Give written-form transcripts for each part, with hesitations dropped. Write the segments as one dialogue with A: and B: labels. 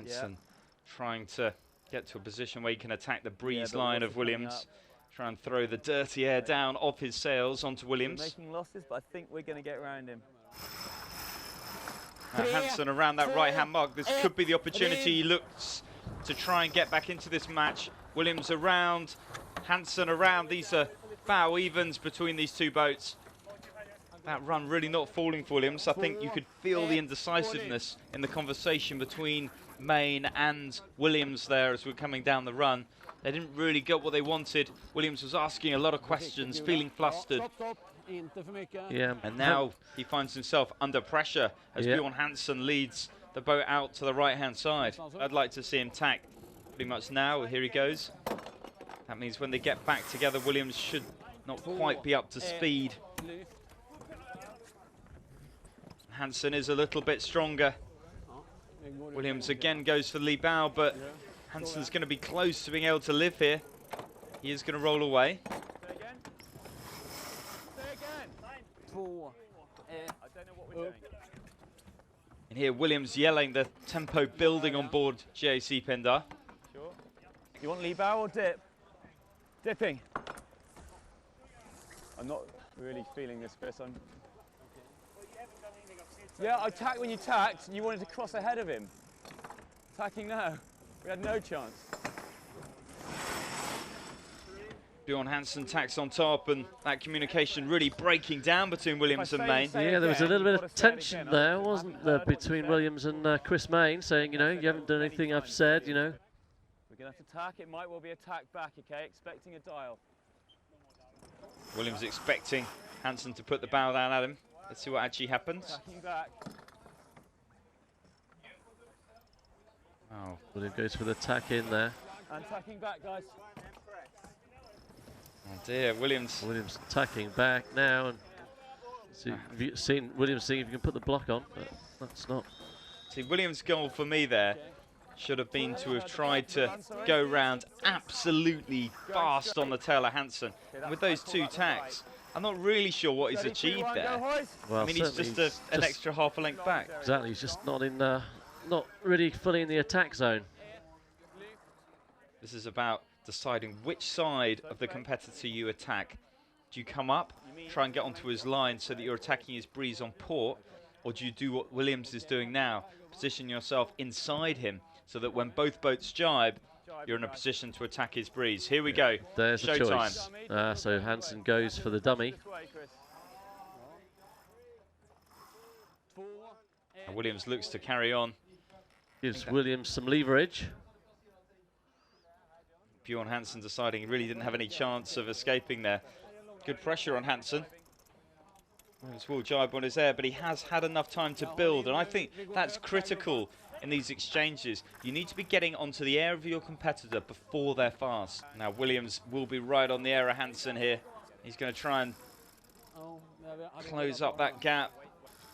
A: Hansen trying to get to a position where he can attack the breeze line of Williams. Try and throw the dirty air down off his sails onto Williams.
B: We're making losses, but I think we're going to get around him.
A: Hansen around that right-hand mark. This could be the opportunity. He looks to try and get back into this match. Williams around, Hansen around. These are bow evens between these two boats. That run really not falling for Williams. I think you could feel the indecisiveness in the conversation between Main and Williams there as we're coming down the run. They didn't really get what they wanted. Williams was asking a lot of questions, feeling flustered.
C: Yeah.
A: And now he finds himself under pressure as Bjorn Hansen leads the boat out to the right-hand side. I'd like to see him tack pretty much now. Here he goes. That means when they get back together, Williams should not quite be up to speed. Hansen is a little bit stronger. Williams again goes for the lee bow, but Hansen's going to be close to being able to live here. He is going to roll away. And here Williams yelling, the tempo building on board JAC Pindar.
B: Sure. You want lee bow or dip? Dipping. I'm not really feeling this, Chris. Yeah, I tacked when you tacked, and you wanted to cross ahead of him. Tacking now. We had no chance.
A: Bjorn Hansen tacks on top, and that communication really breaking down between Williams and Main.
C: Yeah, there was a little bit of tension there, wasn't there, between Williams and Chris Main, saying, you know, you haven't done anything I've said, you know.
B: We're going to have to tack. It might well be a tack back, okay? Expecting a dial.
A: Williams expecting Hansen to put the bow down at him. Let's see what actually happens.
B: Tacking back.
A: Oh,
C: Williams goes for the tack in there.
B: And tacking back, guys.
A: Oh dear, Williams
C: tacking back now, and see, have you seen Williams seeing if you can put the block on, but that's not.
A: See, Williams' goal for me there should have been to have tried to go round absolutely fast on the tail of Hansen. And with those two tacks, I'm not really sure what he's achieved there.
C: Well,
A: I mean, he's just an extra half a length back.
C: Exactly, he's just not in, not really fully in the attack zone.
A: This is about deciding which side of the competitor you attack. Do you come up, try and get onto his line so that you're attacking his breeze on port, or do you do what Williams is doing now, position yourself inside him so that when both boats jibe, you're in a position to attack his breeze? Here we go.
C: There's the
A: Showtime.
C: choice. So Hansen goes for the dummy.
A: And Williams looks to carry on.
C: Gives Williams some leverage.
A: Bjorn Hansen deciding he really didn't have any chance of escaping there. Good pressure on Hansen. Williams will jibe on his air, but he has had enough time to build, and I think that's critical in these exchanges. You need to be getting onto the air of your competitor before they're fast. Now Williams will be right on the air of Hansen here. He's going to try and close up that gap.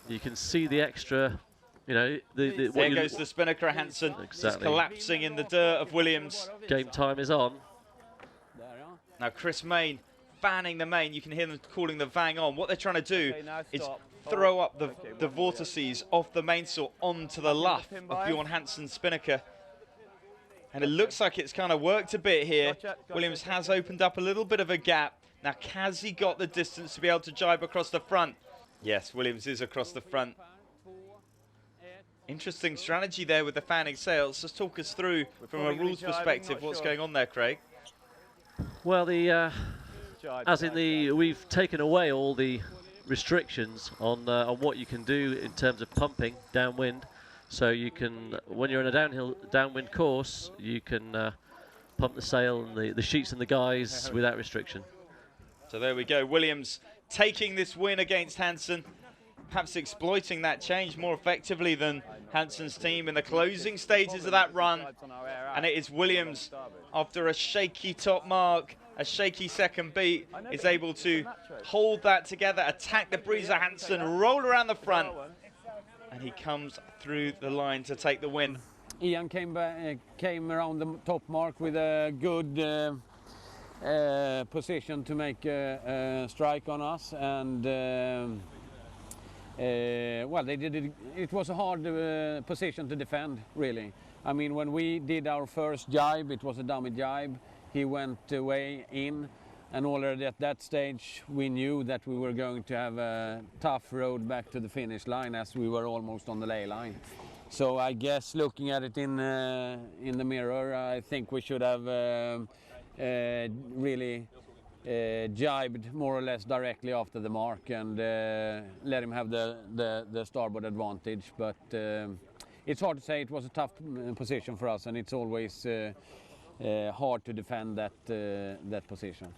C: You can see the extra, you know,
A: there goes the spinnaker of Hansen.
C: Exactly.
A: He's collapsing in the dirt of Williams.
C: Game time is on.
A: Now Chris Main fanning the main. You can hear them calling the vang on. What they're trying to do is throw up the vortices off the mainsail onto the luff of Bjorn Hansen's spinnaker. And it looks like it's kind of worked a bit here. Williams has opened up a little bit of a gap. Now, has he got the distance to be able to jibe across the front? Yes, Williams is across the front. Interesting strategy there with the fanning sails. Just talk us through, from a rules perspective, what's going on there, Craig.
C: Well, we've taken away all the restrictions on what you can do in terms of pumping downwind. So you can, when you're in a downwind course, you can pump the sail and the sheets and the guys without restriction.
A: So there we go. Williams taking this win against Hansen, perhaps exploiting that change more effectively than Hansen's team in the closing stages of that run. And it is Williams, after a shaky top mark, a shaky second beat, is able to hold that together, attack the breeze of Hansen, roll around the front, and he comes through the line to take the win.
D: Ian came around the top mark with a good position to make a strike on us, and well, they did it. It was a hard position to defend, really, I mean, when we did our first jibe, it was a dummy jibe. He went away in, and already at that stage we knew that we were going to have a tough road back to the finish line, as we were almost on the lay line. So I guess looking at it in the mirror, I think we should have really jibed more or less directly after the mark and let him have the starboard advantage. But it's hard to say. It was a tough position for us, and it's always hard to defend that position.